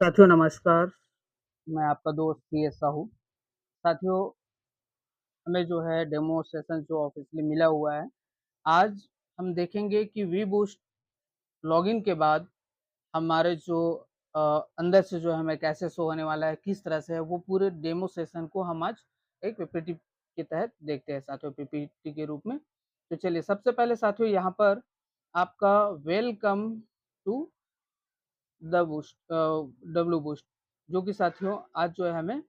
साथियों नमस्कार, मैं आपका दोस्त सी एस साहू। साथियों, हमें जो है डेमो सेशन जो ऑफ़िशियली मिला हुआ है, आज हम देखेंगे कि वी बूस्ट लॉगिन के बाद हमारे जो अ, अंदर से जो हमें कैसे शो होने वाला है, किस तरह से है, वो पूरे डेमो सेशन को हम आज एक पीपीटी के तहत देखते हैं साथियों, पीपीटी के रूप में। तो चलिए सबसे पहले साथियों यहाँ पर आपका welcome to the boost W boost जो कि साथियों आज जो है हमें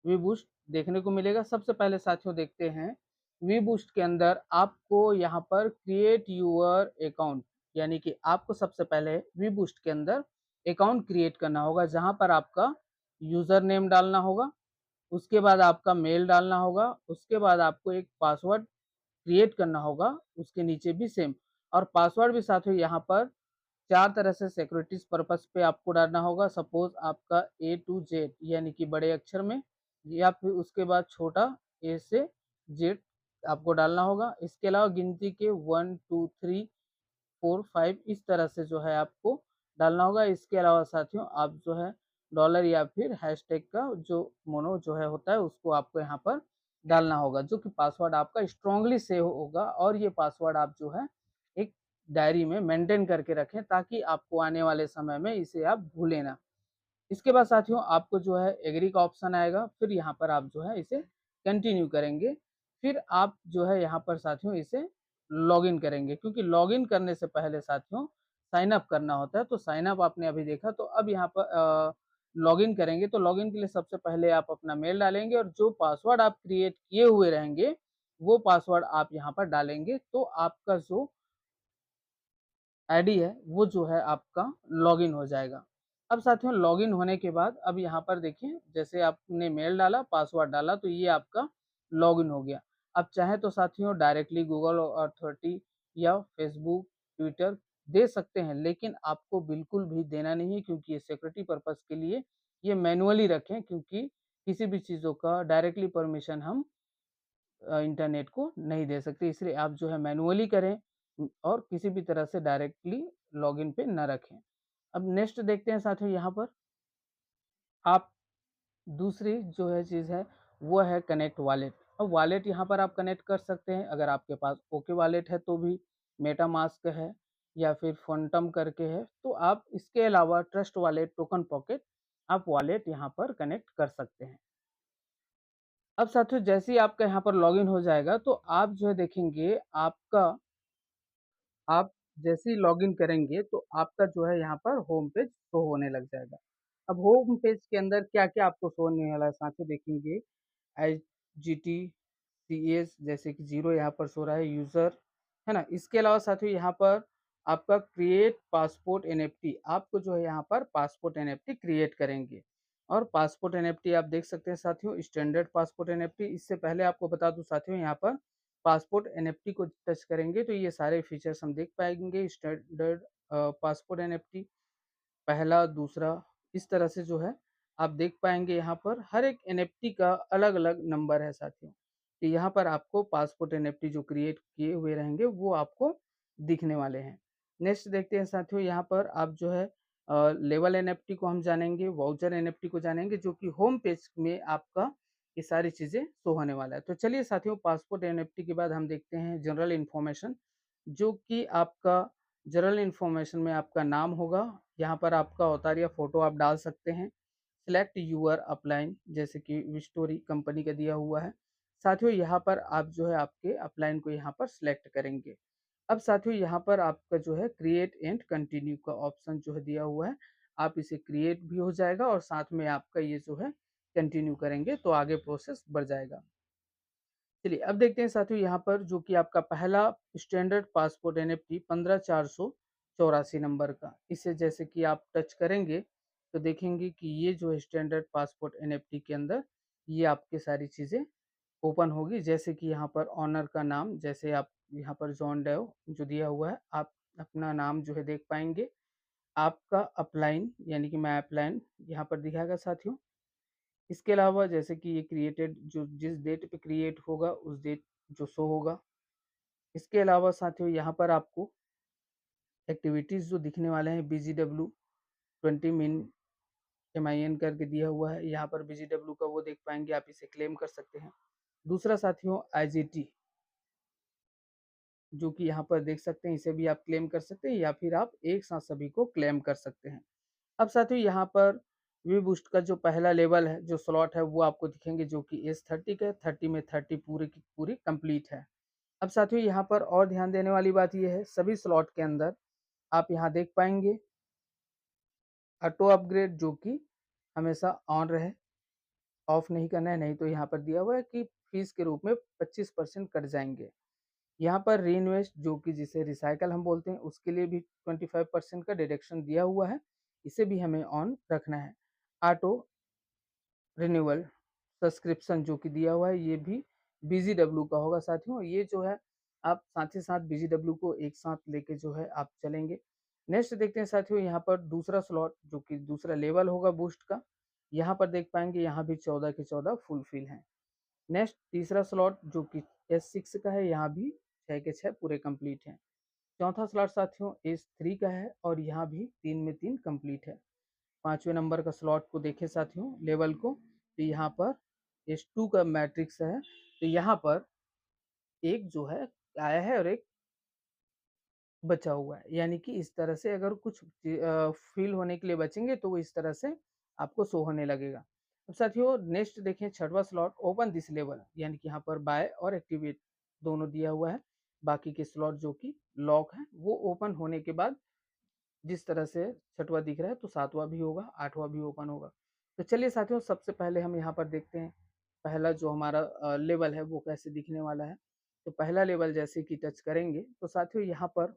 वी बूस्ट देखने को मिलेगा। सबसे पहले साथियों देखते हैं वी बूस्ट के अंदर आपको यहाँ पर क्रिएट यूर अकाउंट यानी कि आपको सबसे पहले वी बूस्ट के अंदर अकाउंट क्रिएट करना होगा, जहाँ पर आपका यूज़र नेम डालना होगा, उसके बाद आपका मेल डालना होगा, उसके बाद आपको एक पासवर्ड क्रिएट करना होगा, उसके नीचे भी सेम और पासवर्ड भी साथियों यहाँ पर 4 तरह से सिक्योरिटीज़ पर्पज़ पे आपको डालना होगा। सपोज़ आपका ए टू जेड यानी कि बड़े अक्षर में या फिर उसके बाद छोटा ए से जेड आपको डालना होगा। इसके अलावा गिनती के 1, 2, 3, 4, 5 इस तरह से जो है आपको डालना होगा। इसके अलावा साथियों आप जो है डॉलर या फिर हैशटैग का जो मोनो जो है होता है उसको आपको यहाँ पर डालना होगा, जो कि पासवर्ड आपका स्ट्रांगली सेव होगा और ये पासवर्ड आप जो है एक डायरी में मेंटेन करके रखें ताकि आपको आने वाले समय में इसे आप भूलें ना। इसके बाद साथियों आपको जो है एग्री का ऑप्शन आएगा, फिर यहाँ पर आप जो है इसे कंटिन्यू करेंगे, फिर आप जो है यहाँ पर साथियों इसे लॉगिन करेंगे, क्योंकि लॉगिन करने से पहले साथियों साइन अप करना होता है। तो साइन अप आपने अभी देखा, तो अब यहाँ पर लॉगिन करेंगे, तो लॉगिन के लिए सबसे पहले आप अपना मेल डालेंगे और जो पासवर्ड आप क्रिएट किए हुए रहेंगे वो पासवर्ड आप यहाँ पर डालेंगे, तो आपका जो आईडी है वो जो है आपका लॉगिन हो जाएगा। अब साथियों लॉगिन होने के बाद अब यहाँ पर देखिए, जैसे आपने मेल डाला, पासवर्ड डाला, तो ये आपका लॉगिन हो गया। अब चाहे तो साथियों डायरेक्टली गूगल अथॉरिटी या फेसबुक, ट्विटर दे सकते हैं, लेकिन आपको बिल्कुल भी देना नहीं है, क्योंकि ये सिक्योरिटी पर्पज़ के लिए ये मैनुअली रखें, क्योंकि किसी भी चीज़ों का डायरेक्टली परमिशन हम इंटरनेट को नहीं दे सकते, इसलिए आप जो है मैनुअली करें और किसी भी तरह से डायरेक्टली लॉगिन पे ना रखें। अब नेक्स्ट देखते हैं साथियों, यहाँ पर आप दूसरी जो है चीज़ है वो है कनेक्ट वॉलेट। अब वॉलेट यहाँ पर आप कनेक्ट कर सकते हैं, अगर आपके पास ओके वॉलेट है तो भी, मेटामास्क है या फिर फंटम करके है, तो आप इसके अलावा ट्रस्ट वॉलेट, टोकन पॉकेट आप वॉलेट यहाँ पर कनेक्ट कर सकते हैं। अब साथियों जैसे ही आपका यहाँ पर लॉगिन हो जाएगा, तो आप जो है देखेंगे आपका आप जैसे ही लॉगिन करेंगे तो आपका जो है यहाँ पर होम पेज शो होने लग जाएगा। अब होम पेज के अंदर क्या-क्या आपको शो होने वाला है साथियों देखेंगे, IGTCS जैसे कि 0 यहाँ पर शो रहा है, यूज़र, है ना? इसके अलावा साथियों यहाँ पर आपका क्रिएट पासपोर्ट एनएफटी, आपको जो है यहाँ पर पासपोर्ट एनएफटी क्रिएट करेंगे और पासपोर्ट एनएफटी आप देख सकते हैं साथियों, स्टैंडर्ड पासपोर्ट एनएफटी। इससे पहले आपको बता दूँ साथियों, यहाँ पर पासपोर्ट एनएफटी को टच करेंगे तो ये सारे फीचर्स हम देख पाएँगे। स्टैंडर्ड पासपोर्ट एनएफटी पहला, दूसरा, इस तरह से जो है आप देख पाएँगे। यहाँ पर हर एक एनएफटी का अलग-अलग नंबर है साथियों। तो यहाँ पर आपको पासपोर्ट एनएफटी जो क्रिएट किए हुए रहेंगे वो आपको दिखने वाले हैं। नेक्स्ट देखते हैं साथियों, यहाँ पर आप जो है लेवल एनएफटी को हम जानेंगे, वाउचर एनएफटी को जानेंगे, जो कि होम पेज में आपका ये सारी चीज़ें शो होने वाला है। तो चलिए साथियों, पासपोर्ट एनएफटी के बाद हम देखते हैं जनरल इन्फॉर्मेशन, जो कि आपका जनरल इन्फॉर्मेशन में आपका नाम होगा, यहाँ पर आपका अवतार या फ़ोटो आप डाल सकते हैं। सिलेक्ट यूअर अपलाइन जैसे कि विस्टोरी कंपनी का दिया हुआ है। साथियों यहाँ पर आप जो है आपके अपलाइन को यहाँ पर सिलेक्ट करेंगे। अब साथियों यहाँ पर आपका जो है क्रिएट एंड कंटिन्यू का ऑप्शन जो है दिया हुआ है, आप इसे क्रिएट भी हो जाएगा और साथ में आपका ये जो है कंटिन्यू करेंगे तो आगे प्रोसेस बढ़ जाएगा। चलिए अब देखते हैं साथियों यहाँ पर जो कि आपका पहला स्टैंडर्ड पासपोर्ट एनएफटी 15484 नंबर का, इसे जैसे कि आप टच करेंगे तो देखेंगे कि ये जो है स्टैंडर्ड पासपोर्ट एनएफटी के अंदर ये आपकी सारी चीज़ें ओपन होगी, जैसे कि यहाँ पर ऑनर का नाम, जैसे आप यहाँ पर जॉन डेव जो दिया हुआ है आप अपना नाम जो है देख पाएंगे। आपका अपलाइन यानी कि मैं अपलाइन यहाँ पर दिखाएगा साथियों। इसके अलावा जैसे कि ये क्रिएटेड जो जिस डेट पे क्रिएट होगा उस डेट जो शो होगा। इसके अलावा साथियों यहाँ पर आपको एक्टिविटीज़ जो दिखने वाले हैं, BGW 20 मिन MIN करके दिया हुआ है। यहाँ पर BGW का वो देख पाएंगे, आप इसे क्लेम कर सकते हैं। दूसरा साथियों IGT, जो कि यहाँ पर देख सकते हैं, इसे भी आप क्लेम कर सकते हैं या फिर आप एक साथ सभी को क्लेम कर सकते हैं। अब साथियों यहाँ पर वी बूस्ट का जो पहला लेवल है, जो स्लॉट है, वो आपको दिखेंगे, जो कि S30 का है। 30 में 30 पूरी की पूरी कंप्लीट है। अब साथियों यहाँ पर और ध्यान देने वाली बात यह है, सभी स्लॉट के अंदर आप यहाँ देख पाएंगे ऑटो अपग्रेड, जो कि हमेशा ऑन रहे, ऑफ नहीं करना है, नहीं तो यहाँ पर दिया हुआ है कि फीस के रूप में 25% कट जाएंगे। यहाँ पर री इन्वेस्ट, जो कि जिसे रिसाइकल हम बोलते हैं, उसके लिए भी 25% का डिडक्शन दिया हुआ है, इसे भी हमें ऑन रखना है। ऑटो रिन्यूअल सब्सक्रिप्शन जो कि दिया हुआ है, ये भी BGW का होगा साथियों। ये जो है आप साथ ही साथ BGW को एक साथ लेके जो है आप चलेंगे। नेक्स्ट देखते हैं साथियों, यहाँ पर दूसरा स्लॉट, जो कि दूसरा लेवल होगा बूस्ट का। यहाँ पर देख पाएंगे, यहाँ भी 14 के 14 फुलफिल हैं। नेक्स्ट तीसरा स्लॉट, जो कि S6 का है, यहाँ भी 6 के 6 पूरे कंप्लीट हैं। चौथा स्लॉट साथियों S3 का है और यहाँ भी 3 में 3 कंप्लीट है। पांचवें नंबर का स्लॉट को देखें साथियों, लेवल को, तो यहाँ पर S2 का मैट्रिक्स है, तो यहाँ पर एक जो है आया है और एक बचा हुआ है, यानी कि इस तरह से अगर कुछ फिल होने के लिए बचेंगे तो वो इस तरह से आपको शो होने लगेगा। अब साथियों नेक्स्ट देखें, छठवां स्लॉट ओपन दिस लेवल, यानी कि यहाँ पर बाय और एक्टिवेट दोनों दिया हुआ है। बाकी के स्लॉट जो कि लॉक है, वो ओपन होने के बाद जिस तरह से छठवां दिख रहा है, तो सातवां भी होगा, आठवां भी ओपन होगा। तो चलिए साथियों, सबसे पहले हम यहाँ पर देखते हैं पहला जो हमारा लेवल है वो कैसे दिखने वाला है। तो पहला लेवल जैसे कि टच करेंगे, तो साथियों यहाँ पर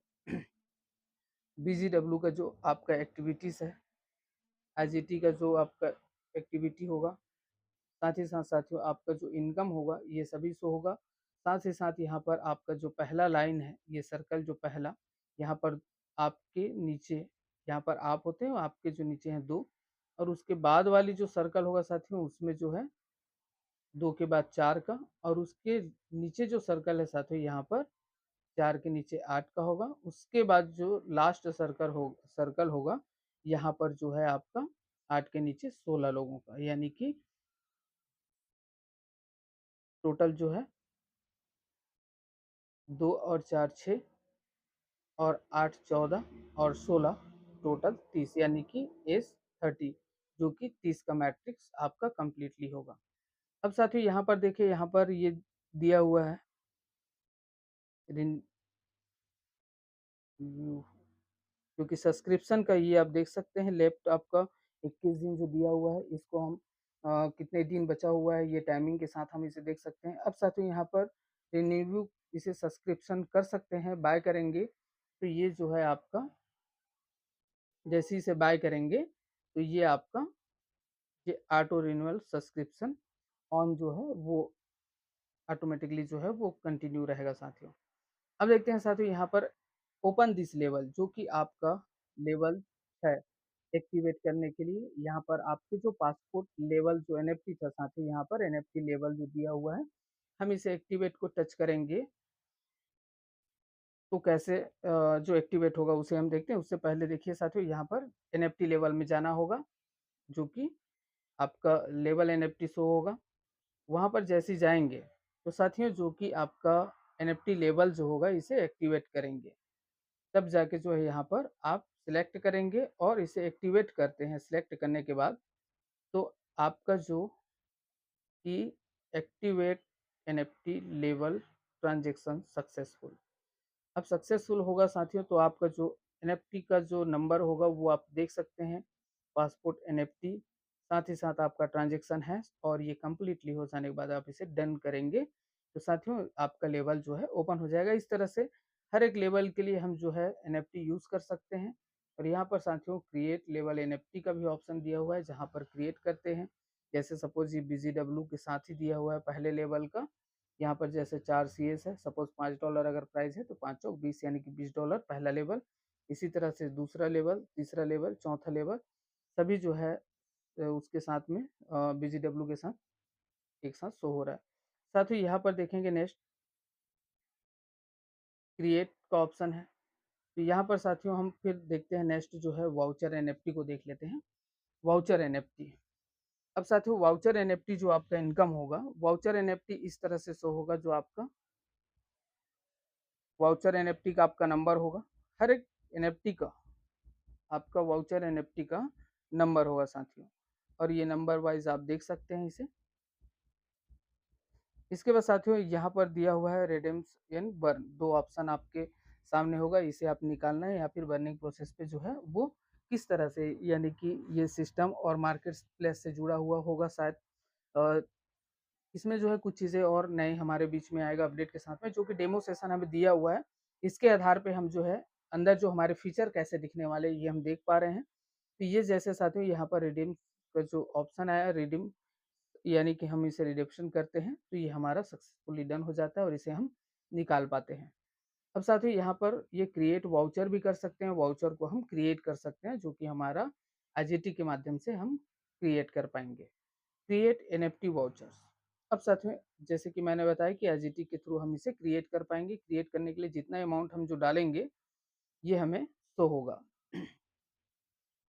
BGW का जो आपका एक्टिविटीज़ है, IGT का जो आपका एक्टिविटी होगा, साथ ही साथ साथियों आपका जो इनकम होगा, ये सभी शो होगा। साथ ही साथ यहाँ पर आपका जो पहला लाइन है, ये सर्कल जो पहला, यहाँ पर आपके नीचे, यहाँ पर आप होते हैं, आपके जो नीचे हैं 2, और उसके बाद वाली जो सर्कल होगा साथियों, उसमें जो है 2 के बाद 4 का, और उसके नीचे जो सर्कल है साथियों, यहाँ पर 4 के नीचे 8 का होगा। उसके बाद जो लास्ट सर्कल होगा, यहाँ पर जो है आपका 8 के नीचे 16 लोगों का, यानी कि टोटल जो है 2 और 4 6 और 8 14 और 16, टोटल 30, यानी कि S30, जो कि 30 का मैट्रिक्स आपका कंप्लीटली होगा। अब साथियों यहाँ पर देखिए, यहाँ पर ये दिया हुआ है रिन्यू, क्योंकि सब्सक्रिप्शन का ये आप देख सकते हैं, लेफ्ट आपका 21 दिन जो दिया हुआ है, इसको हम कितने दिन बचा हुआ है, ये टाइमिंग के साथ हम इसे देख सकते हैं। अब साथियों यहाँ पर रिन्यू, इसे सब्सक्रिप्शन कर सकते हैं, बाय करेंगे तो ये जो है आपका, जैसे ही इसे बाय करेंगे तो ये आपका ये ऑटो रिन्यूअल सब्सक्रिप्शन ऑन जो है वो ऑटोमेटिकली जो है वो कंटिन्यू रहेगा साथियों। अब देखते हैं साथियों यहाँ पर ओपन दिस लेवल, जो कि आपका लेवल है एक्टिवेट करने के लिए। यहाँ पर आपके जो पासपोर्ट लेवल जो NFT था साथियों, यहाँ पर NFT लेवल जो दिया हुआ है, हम इसे एक्टिवेट को टच करेंगे तो कैसे जो एक्टिवेट होगा उसे हम देखते हैं। उससे पहले देखिए साथियों, यहाँ पर NFT लेवल में जाना होगा, जो कि आपका लेवल NFT शो होगा। वहाँ पर जैसे ही जाएंगे तो साथियों जो कि आपका NFT लेवल जो होगा, इसे एक्टिवेट करेंगे, तब जाके जो है यहाँ पर आप सिलेक्ट करेंगे और इसे एक्टिवेट करते हैं। सिलेक्ट करने के बाद तो आपका जो कि activate NFT level transaction successful, अब सक्सेसफुल होगा साथियों, तो आपका जो NFT का जो नंबर होगा वो आप देख सकते हैं, पासपोर्ट NFT, साथ ही साथ आपका ट्रांजेक्शन है, और ये कम्प्लीटली हो जाने के बाद आप इसे डन करेंगे तो साथियों आपका लेवल जो है ओपन हो जाएगा। इस तरह से हर एक लेवल के लिए हम जो है NFT यूज़ कर सकते हैं। और यहाँ पर साथियों क्रिएट लेवल NFT का भी ऑप्शन दिया हुआ है, जहाँ पर क्रिएट करते हैं। जैसे सपोज ये BGW के साथ ही दिया हुआ है पहले लेवल का, यहाँ पर जैसे 4 CS है, सपोज $5 अगर प्राइस है तो 5 चौक 20, यानी कि $20 पहला लेवल। इसी तरह से दूसरा लेवल, तीसरा लेवल, चौथा लेवल, सभी जो है उसके साथ में BGW के साथ एक साथ शो हो रहा है। साथ ही यहाँ पर देखेंगे नेक्स्ट क्रिएट का ऑप्शन है, तो यहाँ पर साथियों हम फिर देखते हैं नेक्स्ट जो है वाउचर एनएफटी को देख लेते हैं। वाउचर एनएफटी, अब साथियों वाउचर एनएफटी जो आपका इनकम होगा, वाउचर एनएफटी इस तरह से शो होगा। जो आपका वाउचर एनएफटी का आपका नंबर होगा, हर एक एनएफटी का आपका वाउचर एनएफटी का नंबर होगा साथियों, और ये नंबर वाइज आप देख सकते हैं इसे। इसके बाद साथियों यहाँ पर दिया हुआ है रिडेम्पशन बर्न, दो ऑप्शन आपके सामने होगा, इसे आप निकालना है या फिर बर्निंग प्रोसेस पे जो है वो किस तरह से, यानी कि ये सिस्टम और मार्केट प्लेस से जुड़ा हुआ होगा शायद। इसमें जो है कुछ चीज़ें और नए हमारे बीच में आएगा अपडेट के साथ में, जो कि डेमो सेशन हमें दिया हुआ है। इसके आधार पे हम जो है अंदर जो हमारे फीचर कैसे दिखने वाले ये हम देख पा रहे हैं। तो ये जैसे साथियों यहाँ पर रिडीम का जो ऑप्शन आया, रिडीम यानी कि हम इसे रिडम्पशन करते हैं तो ये हमारा सक्सेसफुली डन हो जाता है और इसे हम निकाल पाते हैं। अब साथियों यहाँ पर ये क्रिएट वाउचर भी कर सकते हैं, वाउचर को हम क्रिएट कर सकते हैं जो कि हमारा आईजीटी के माध्यम से हम क्रिएट कर पाएंगे। क्रिएट एनएफटी वाउचर्स, अब साथियों जैसे कि मैंने बताया कि आईजीटी के थ्रू हम इसे क्रिएट कर पाएंगे। क्रिएट करने के लिए जितना अमाउंट हम जो डालेंगे ये हमें शो होगा।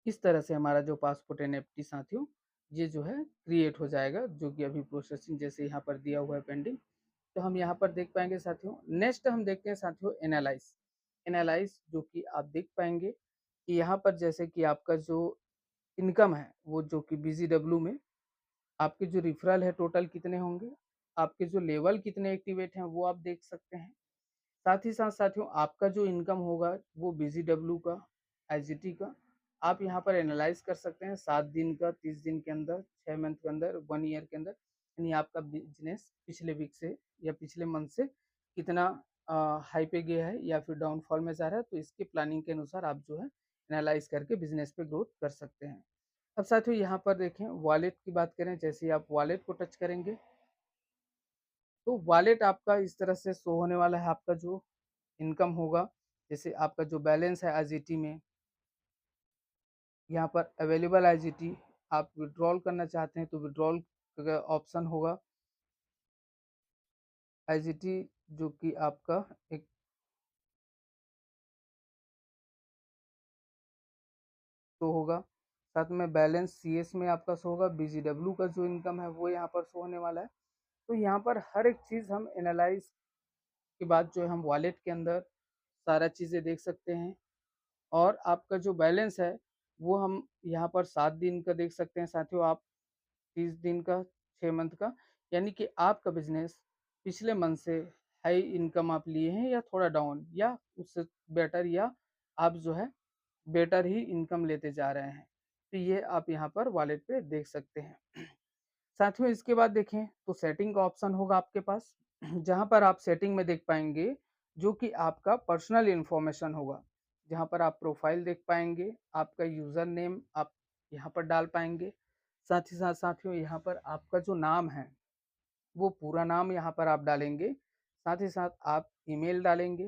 इस तरह से हमारा जो पासपोर्ट एनएफटी साथियों ये जो है क्रिएट हो जाएगा, जो कि अभी प्रोसेसिंग जैसे यहाँ पर दिया हुआ है पेंडिंग। तो हम यहाँ पर देख पाएंगे साथियों। नेक्स्ट हम देखते हैं साथियों एनालाइज। एनालाइज जो कि आप देख पाएंगे कि यहाँ पर जैसे कि आपका जो इनकम है वो जो कि बीजीडब्ल्यू में आपके जो रिफरल है टोटल कितने होंगे, आपके जो लेवल कितने एक्टिवेट हैं वो आप देख सकते हैं। साथ ही साथ साथियों आपका जो इनकम होगा वो बीजीडब्ल्यू का, आईजीटी का आप यहाँ पर एनालाइज कर सकते हैं 7 दिन का, 30 दिन के अंदर, 6 मंथ के अंदर, 1 ईयर के अंदर, यानी आपका बिजनेस पिछले वीक से या पिछले मंथ से कितना हाई पे गया है या फिर डाउनफॉल में जा रहा है। तो इसके प्लानिंग के अनुसार आप जो है एनालाइज करके बिजनेस पे ग्रोथ कर सकते हैं। अब साथियों यहाँ पर देखें वॉलेट की बात करें, जैसे ही आप वॉलेट को टच करेंगे तो वॉलेट आपका इस तरह से शो होने वाला है। आपका जो इनकम होगा, जैसे आपका जो बैलेंस है आईजीटी में, यहाँ पर अवेलेबल आईजीटी, आप विड्रॉल करना चाहते हैं तो विड्रॉल का ऑप्शन होगा। आईजीटी जो कि आपका एक शो होगा, साथ में बैलेंस सीएस में आपका शो होगा। बीजीडब्ल्यू का जो इनकम है वो यहाँ पर शो होने वाला है। तो यहाँ पर हर एक चीज़ हम एनालाइज के बाद जो है हम वॉलेट के अंदर सारा चीज़ें देख सकते हैं। और आपका जो बैलेंस है वो हम यहाँ पर 7 दिन का देख सकते हैं साथियों, आप 30 दिन का, 6 मंथ का, यानी कि आपका बिजनेस पिछले मंथ से हाई इनकम आप लिए हैं या थोड़ा डाउन या उससे बेटर, या आप जो है बेटर ही इनकम लेते जा रहे हैं। तो ये आप यहाँ पर वॉलेट पे देख सकते हैं। साथियों इसके बाद देखें तो सेटिंग का ऑप्शन होगा आपके पास, जहाँ पर आप सेटिंग में देख पाएंगे जो कि आपका पर्सनल इन्फॉर्मेशन होगा, जहाँ पर आप प्रोफाइल देख पाएंगे, आपका यूज़र नेम आप यहाँ पर डाल पाएंगे। साथ ही साथ साथियों यहाँ पर आपका जो नाम है वो पूरा नाम यहाँ पर आप डालेंगे। साथ ही साथ आप ईमेल डालेंगे।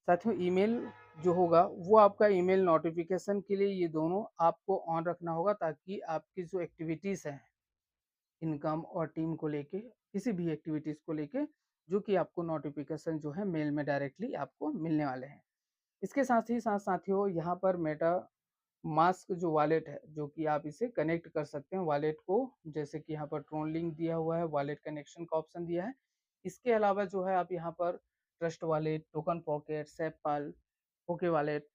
साथियों ईमेल जो होगा वो आपका ईमेल नोटिफिकेशन के लिए, ये दोनों आपको ऑन रखना होगा ताकि आपकी जो एक्टिविटीज़ हैं इनकम और टीम को लेके, किसी भी एक्टिविटीज़ को लेके, जो कि आपको नोटिफिकेशन जो है मेल में डायरेक्टली आपको मिलने वाले हैं। इसके साथ ही साथ साथियों यहाँ पर मेटा मास्क जो वॉलेट है जो कि आप इसे कनेक्ट कर सकते हैं वॉलेट को, जैसे कि यहाँ पर ट्रोन लिंक दिया हुआ है, वॉलेट कनेक्शन का ऑप्शन दिया है। इसके अलावा जो है आप यहाँ पर Trust Wallet, Token Pocket, SafePal, OK Wallet,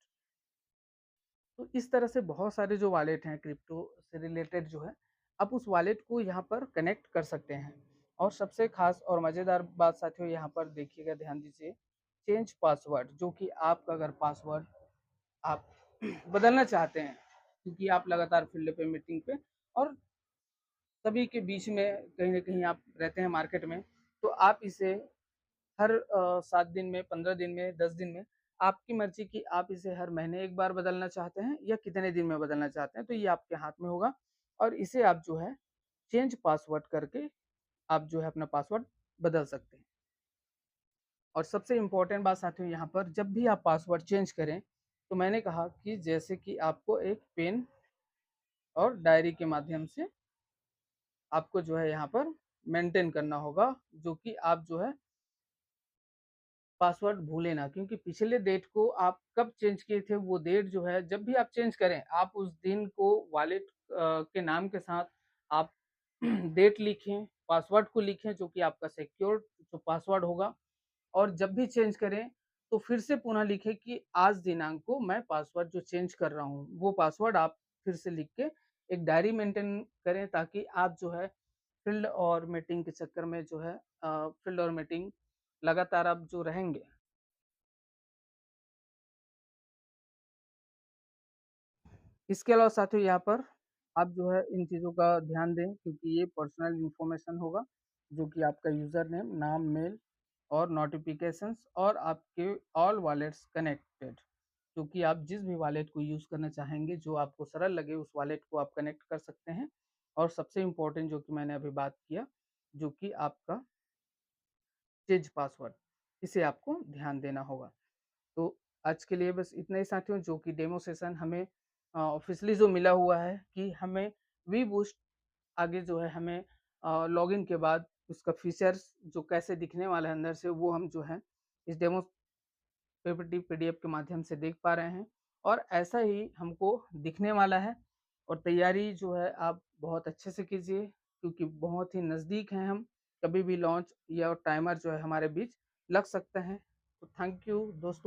तो इस तरह से बहुत सारे जो वॉलेट हैं क्रिप्टो से रिलेटेड जो है आप उस वॉलेट को यहाँ पर कनेक्ट कर सकते हैं। और सबसे खास और मज़ेदार बात साथियों यहाँ पर देखिएगा, ध्यान दीजिए, चेंज पासवर्ड, जो कि आपका अगर पासवर्ड आप बदलना चाहते हैं क्योंकि आप लगातार फील्ड पे, मीटिंग पे और सभी के बीच में कहीं ना कहीं आप रहते हैं मार्केट में, तो आप इसे हर 7 दिन में, 15 दिन में, 10 दिन में, आपकी मर्जी की आप इसे हर महीने एक बार बदलना चाहते हैं या कितने दिन में बदलना चाहते हैं तो ये आपके हाथ में होगा। और इसे आप जो है चेंज पासवर्ड करके आप जो है अपना पासवर्ड बदल सकते हैं। और सबसे इम्पोर्टेंट बात साथियों यहाँ पर, जब भी आप पासवर्ड चेंज करें तो मैंने कहा कि जैसे कि आपको एक पेन और डायरी के माध्यम से आपको जो है यहाँ पर मेंटेन करना होगा, जो कि आप जो है पासवर्ड भूलें ना, क्योंकि पिछले डेट को आप कब चेंज किए थे वो डेट जो है जब भी आप चेंज करें, आप उस दिन को वॉलेट के नाम के साथ आप डेट लिखें, पासवर्ड को लिखें जो कि आपका सिक्योर्ड जो पासवर्ड होगा, और जब भी चेंज करें तो फिर से पुनः लिखें कि आज दिनांक को मैं पासवर्ड जो चेंज कर रहा हूँ, वो पासवर्ड आप फिर से लिख के एक डायरी मेंटेन करें, ताकि आप जो है फ़ील्ड और मीटिंग के चक्कर में जो है फ़ील्ड और मीटिंग लगातार आप जो रहेंगे। इसके अलावा साथियों यहाँ पर आप जो है इन चीज़ों का ध्यान दें, क्योंकि ये पर्सनल इन्फॉर्मेशन होगा, जो कि आपका यूज़र नेम, नाम, मेल और नोटिफ़िकेशंस और आपके ऑल वॉलेट्स कनेक्टेड, क्योंकि आप जिस भी वॉलेट को यूज़ करना चाहेंगे, जो आपको सरल लगे उस वॉलेट को आप कनेक्ट कर सकते हैं। और सबसे इम्पोर्टेंट जो कि मैंने अभी बात किया, जो कि आपका चेंज पासवर्ड, इसे आपको ध्यान देना होगा। तो आज के लिए बस इतना ही साथियों, जो कि डेमो सेशन हमें ऑफ़िशियली जो मिला हुआ है कि हमें वी बूस्ट आगे जो है हमें लॉगिन के बाद उसका फीचर्स जो कैसे दिखने वाला है अंदर से, वो हम जो है इस डेमो पीपीटी पीडीएफ के माध्यम से देख पा रहे हैं, और ऐसा ही हमको दिखने वाला है। और तैयारी जो है आप बहुत अच्छे से कीजिए, क्योंकि बहुत ही नज़दीक हैं हम, कभी भी लॉन्च या टाइमर जो है हमारे बीच लग सकते हैं। तो थैंक यू दोस्तों।